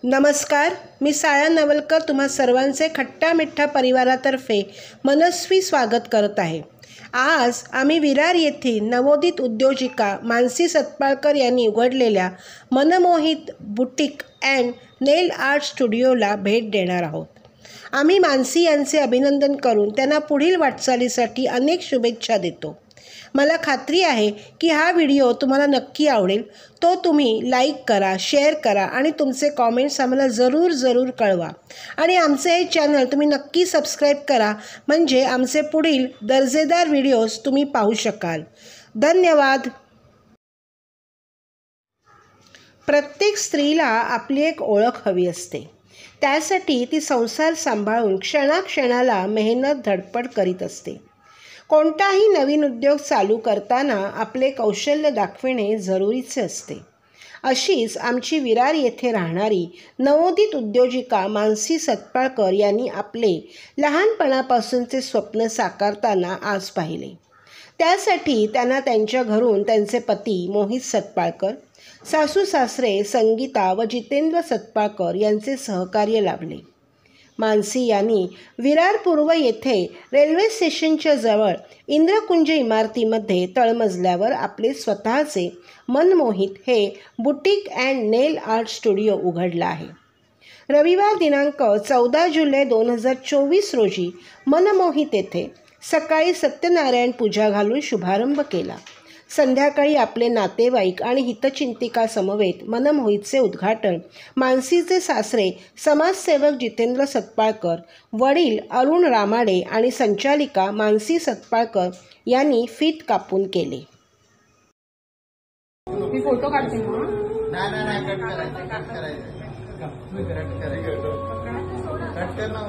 नमस्कार, मी साया नवलकर तुम्हा सर्वांचे खट्टा मिठ्ठा परिवारातर्फे मनस्वी स्वागत करत आहे। आज आम्ही विरार येथील नवोदित उद्योजिका मानसी सतपाळकर यांनी उघडलेल्या Manmohit boutique and nail art स्टुडिओला भेट देणार आहोत। आम्ही मानसी यांचे अभिनंदन करून त्यांना पुढील वाटचालीसाठी अनेक शुभेच्छा देतो। मला खात्री आहे की हा व्हिडिओ तुम्हाला नक्की आवडेल। तो तुम्ही लाईक करा, शेअर करा आणि तुमचे कॉमेंट्स आम्हाला जरूर कळवा। आणि आमचे हे चॅनल तुम्ही नक्की सबस्क्राईब करा, म्हणजे आमचे पुढील दर्जेदार व्हिडिओज तुम्ही पाहू शकाल। धन्यवाद। प्रत्येक स्त्रीला आपली एक ओळख हवी असते। त्यासाठी ती संसार सांभाळून क्षणाक्षणाला मेहनत धडपड करीत असते। कोणताही नवीन उद्योग चालू करताना आपले कौशल्य दाखविणे जरुरीचे असते। अशीच आमची विरार येथे राहणारी नवोदित उद्योजिका मानसी सतपाळकर यांनी आपले लहानपणापासूनचे स्वप्न साकारताना आज पाहिले। त्यासाठी त्यांना त्यांच्या घरून त्यांचे पती मोहित सतपाळकर, सासू सासरे संगीता व जितेंद्र सतपाळकर यांचे सहकार्य लाभले। मानसी यांनी विरार पूर्व येथे रेल्वे स्टेशनच्या जवळ इंद्रकुंज इमारतीमध्ये तळमजल्यावर आपले स्वतःचे मनमोहित हे boutique and nail art studio उघडला आहे। रविवार दिनांक 14 जुलै 2024 रोजी मनमोहित येथे सकाळी सत्यनारायण पूजा घालून शुभारंभ केला। संध्याकाळी आपले नातेवाईक आणि हितचिंतिका समवेत मनमोहितचे उद्घाटन मानसीचे सासरे समाजसेवक जितेंद्र सतपाळकर, वडील अरुण रामाडे आणि संचालिका मानसी सतपाळकर यांनी फीत कापून केले। मी फोटो काढते ना।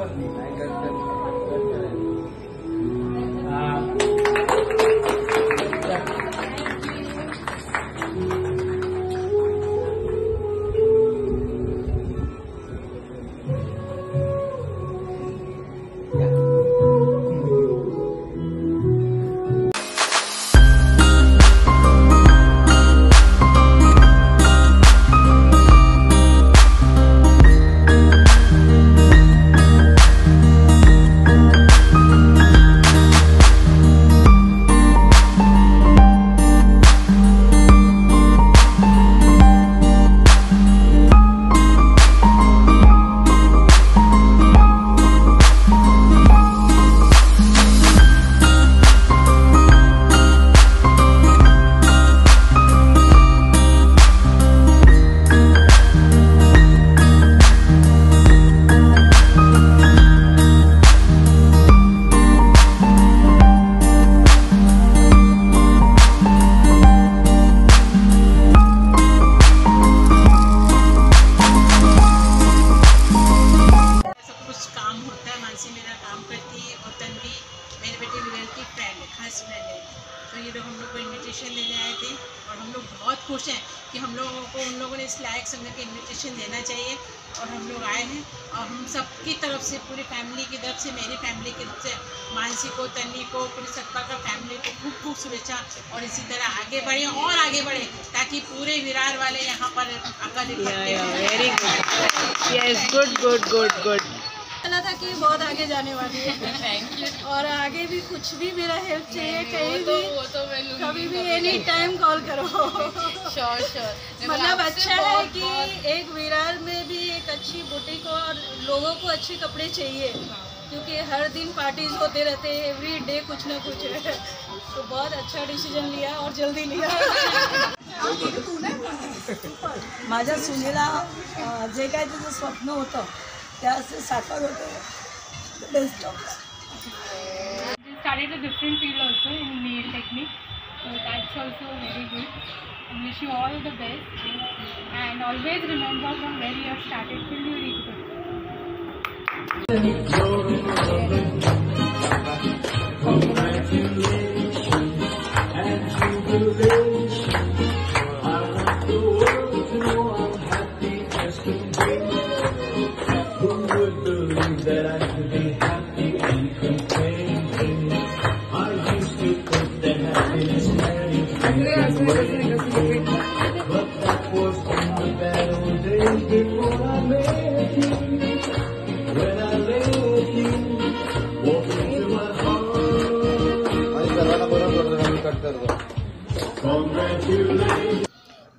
तो ये लोग हम लोग को इन्विटेशन देने आए थे और हम लोग बहुत खुश हैं कि हम लोगों को उन लोगों ने इस लायक समय का इन्विटेशन देना चाहिए और हम लोग आए हैं। और हम सबकी तरफ से, पूरी फैमिली की तरफ से, मेरी फैमिली की तरफ से मानसी को, तन्वी को, पूरी सतपाळकर फैमिली को खूब खूब शुभेच्छा। और इसी तरह आगे बढ़े और आगे बढ़े ताकि पूरे विरार वाले यहाँ पर आकर वेरी गुड, यस, गुड कहना था कि बहुत आगे जाने वाली है। Thank you. और आगे भी कुछ भी मेरा हेल्प चाहिए, कहीं भी कभी भी एनी टाइम कॉल करो। श्योर। मतलब अच्छा है कि एक विरार में भी एक अच्छी बुटीक और लोगों को अच्छे कपड़े चाहिए, क्योंकि हर दिन पार्टीज होते रहते हैं, एवरी डे कुछ ना कुछ है। तो बहुत अच्छा डिसीजन लिया और जल्दी लिया। माझ्या सुनेला जे काय तिचं स्वप्न होतं त्याचं साकार होतं। Best of started a different field also in nail technique, so that's also very good. I wish you all the best and always remember from where you have started till you reach there. That I could be happy and content. I used to think that happiness had its way, but that was in the bad old days. what I met you, when I let you walk into my heart. Congratulations.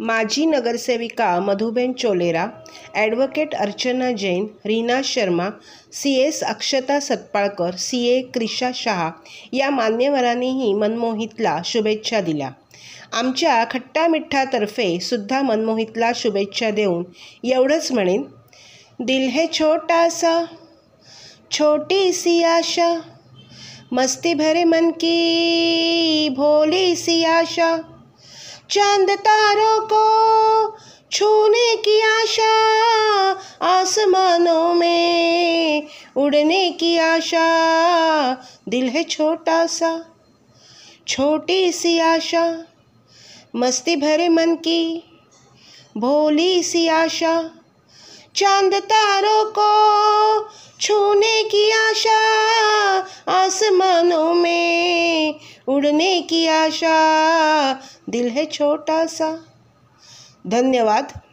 माजी नगरसेविका Madhuben चोलेरा, advocate Archana Jain, Reena Sharma, CS अक्षता सतपाळकर, CA क्रिशा शहा या मान्यवरांनीही मनमोहितला शुभेच्छा दिल्या. आमच्या खट्टा मिठ्ठातर्फे सुद्धा मनमोहितला शुभेच्छा देऊन एवढंच म्हणेन, दिल है छोटा सा छोटी सी आशा, मस्ती भरे मन की भोली सी आशा, चांद तारों को छूने की आशा, आसमानों में उड़ने की आशा, दिल है छोटा सा छोटी सी आशा, मस्ती भरे मन की भोली सी आशा, चांद तारों को छूने की आशा, आसमानों में उड़ने की आशा, दिल है छोटा सा. धन्यवाद.